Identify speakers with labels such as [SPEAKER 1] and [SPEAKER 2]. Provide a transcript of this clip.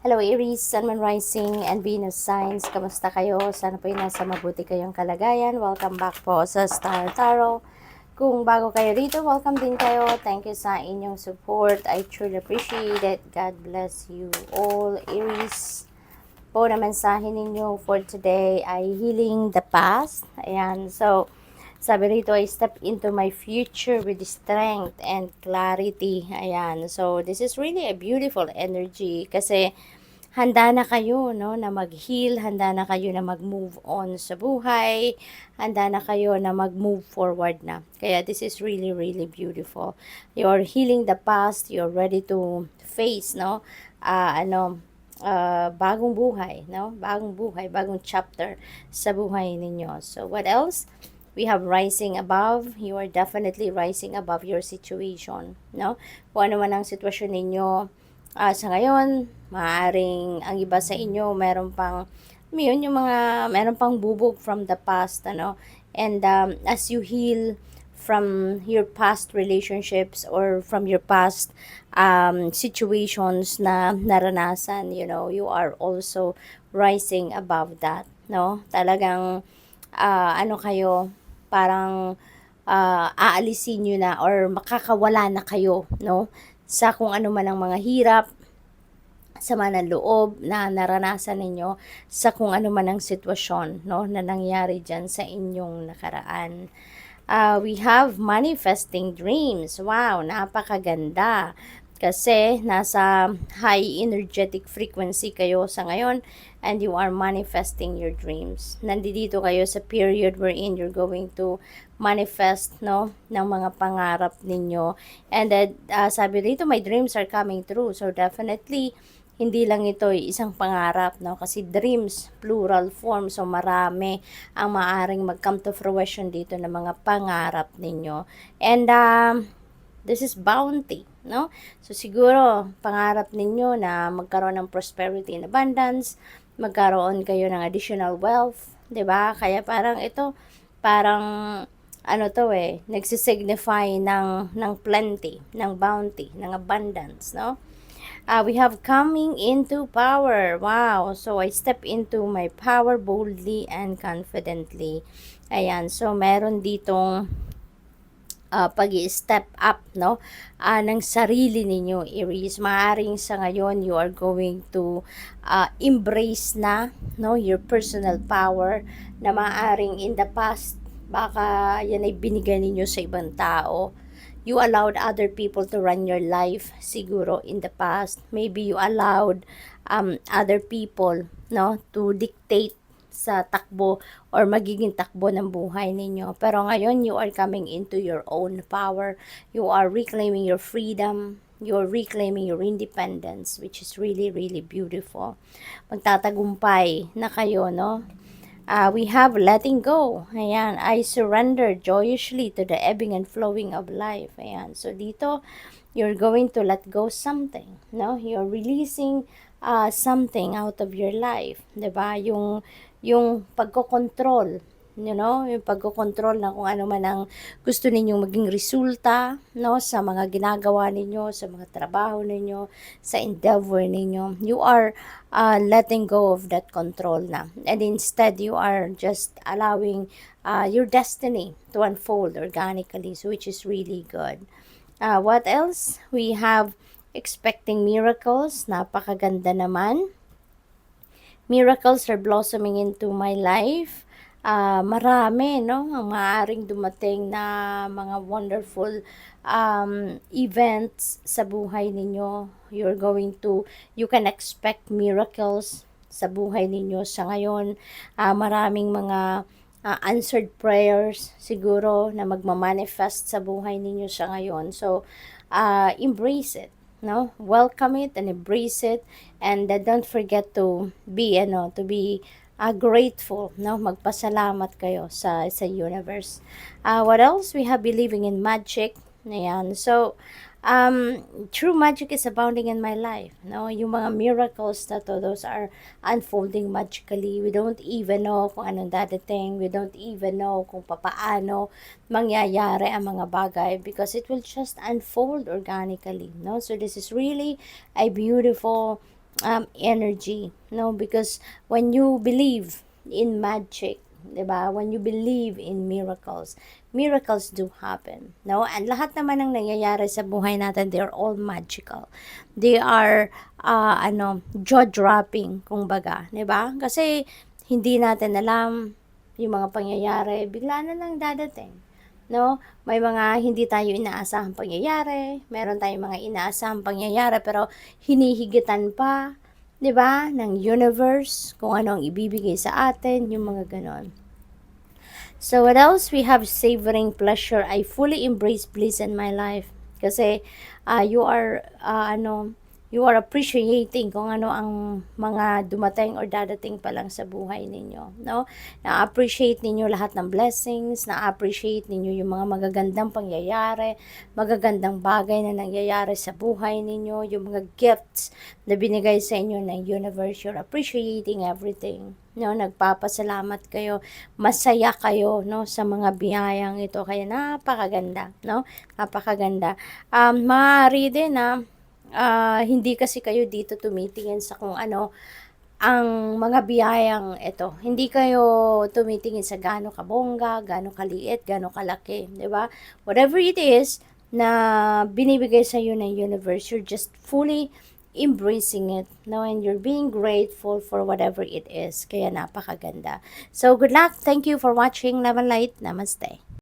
[SPEAKER 1] Hello Aries, Sun, Moon, Rising, and Venus signs. Kamusta kayo? Sana po nasa mabuti kayong kalagayan. Welcome back po sa Star Tarot. Kung bago kayo dito, welcome din kayo. Thank you sa inyong support. I truly appreciate it. God bless you all. Aries, po na mensahe ninyo for today ay healing the past. Ayan, so sabi rito ay step into my future with strength and clarity. Ayan, so this is really a beautiful energy kasi handa na kayo, no, na mag-heal, handa na kayo na mag-move on sa buhay, handa na kayo na mag-move forward na. Kaya this is really, really beautiful. You're healing the past, you're ready to face, no, bagong buhay, no, bagong buhay, bagong chapter sa buhay ninyo. So what else? We have rising above. You are definitely rising above your situation, no? Kung ano man ang sitwasyon ninyo, sa ngayon, maaaring ang iba sa inyo meron pang meron pang bubog from the past, ano. And as you heal from your past relationships or from your past situations na naranasan, you are also rising above that, no? Talagang kayo, parang aalisin nyo na or makakawala na kayo, no, sa kung ano man ang mga hirap, sama ng loob na naranasan ninyo, sa kung ano man ang sitwasyon, no, na nangyari dyan sa inyong nakaraan. We have manifesting dreams. Wow, napakaganda. Kasi nasa high energetic frequency kayo sa ngayon and you are manifesting your dreams. Nandito kayo sa period wherein you're going to manifest, no, ng mga pangarap ninyo. And sabi dito, my dreams are coming true. So definitely, hindi lang ito isang pangarap, no? Kasi dreams, plural form. So marami ang maaring mag-come to fruition dito ng mga pangarap ninyo. And this is bounty, no? So siguro pangarap ninyo na magkaroon ng prosperity and abundance, magkaroon kayo ng additional wealth, 'di ba? Kaya parang ito, parang nagsisignify ng plenty, ng bounty, ng abundance, no? We have coming into power. Wow. So, I step into my power boldly and confidently. Ayan. So, meron ditong pag-i-step up, no, ng sarili ninyo, Aries. Maaring sa ngayon you are going to embrace na, no, your personal power na maaring in the past baka yan ay binigay ninyo sa ibang tao. You allowed other people to run your life siguro in the past. Maybe you allowed other people, no, to dictate sa takbo or magiging takbo ng buhay ninyo. Pero ngayon, you are coming into your own power. You are reclaiming your freedom. You are reclaiming your independence, which is really, really beautiful. Magtatagumpay na kayo, no? We have letting go. Ayan, I surrender joyously to the ebbing and flowing of life. Ayan, so dito, you're going to let go something, no? You're releasing something out of your life, 'di ba? Yung pagkokontrol, yung pagkokontrol na kung ano man ang gusto ninyong maging resulta, no, sa mga ginagawa ninyo, sa mga trabaho ninyo, sa endeavor ninyo. You are letting go of that control na. And instead, you are just allowing your destiny to unfold organically, so which is really good. What else? We have expecting miracles. Napakaganda naman. Miracles are blossoming into my life. Marami, no, ang maaaring dumating na mga wonderful events sa buhay ninyo. You can expect miracles sa buhay ninyo sa ngayon. Maraming mga answered prayers siguro na magmamanifest sa buhay ninyo sa ngayon. So, embrace it, no? Welcome it and embrace it, and don't forget to be grateful, no? Magpasalamat kayo sa universe. What else? We have believing in magic. Ayan. So, true magic is abounding in my life, no? Yung mga miracles na to, those are unfolding magically. We don't even know kung anong dadating. We don't even know kung papaano mangyayari ang mga bagay because it will just unfold organically, no? So this is really a beautiful energy, no? Because when you believe in magic, 'di ba? When you believe in miracles, miracles do happen, no? And lahat naman ng nangyayari sa buhay natin, they're all magical. They are jaw-dropping, kumbaga, 'di ba? Kasi hindi natin alam yung mga pangyayari, bigla na lang dadating. No? May mga hindi tayo inaasahang pangyayari, meron tayong mga inaasahang pangyayari pero hinihigitan pa, 'di ba, ng universe kung ano ang ibibigay sa atin, yung mga ganon. So what else? We have savoring pleasure. I fully embrace bliss in my life. Kasi you are appreciating kung ano ang mga dumating or dadating pa lang sa buhay ninyo, no? Na-appreciate ninyo lahat ng blessings, na-appreciate ninyo yung mga magagandang pangyayari, magagandang bagay na nangyayari sa buhay ninyo, yung mga gifts na binigay sa inyo ng universe. You're appreciating everything, no? Nagpapasalamat kayo, masaya kayo, no, sa mga biyayang ito, kaya napakaganda, no? Napakaganda. Maaari din na hindi kasi kayo dito tumitingin sa kung ano ang mga biyayang ito. Hindi kayo tumitingin sa gaano kabongga, gaano kaliit, gaano kalaki, 'di ba? Whatever it is na binibigay sa iyo ng universe, you're just fully embracing it, no? And you're being grateful for whatever it is. Kaya napakaganda. So, good luck. Thank you for watching Love and Light. Namaste.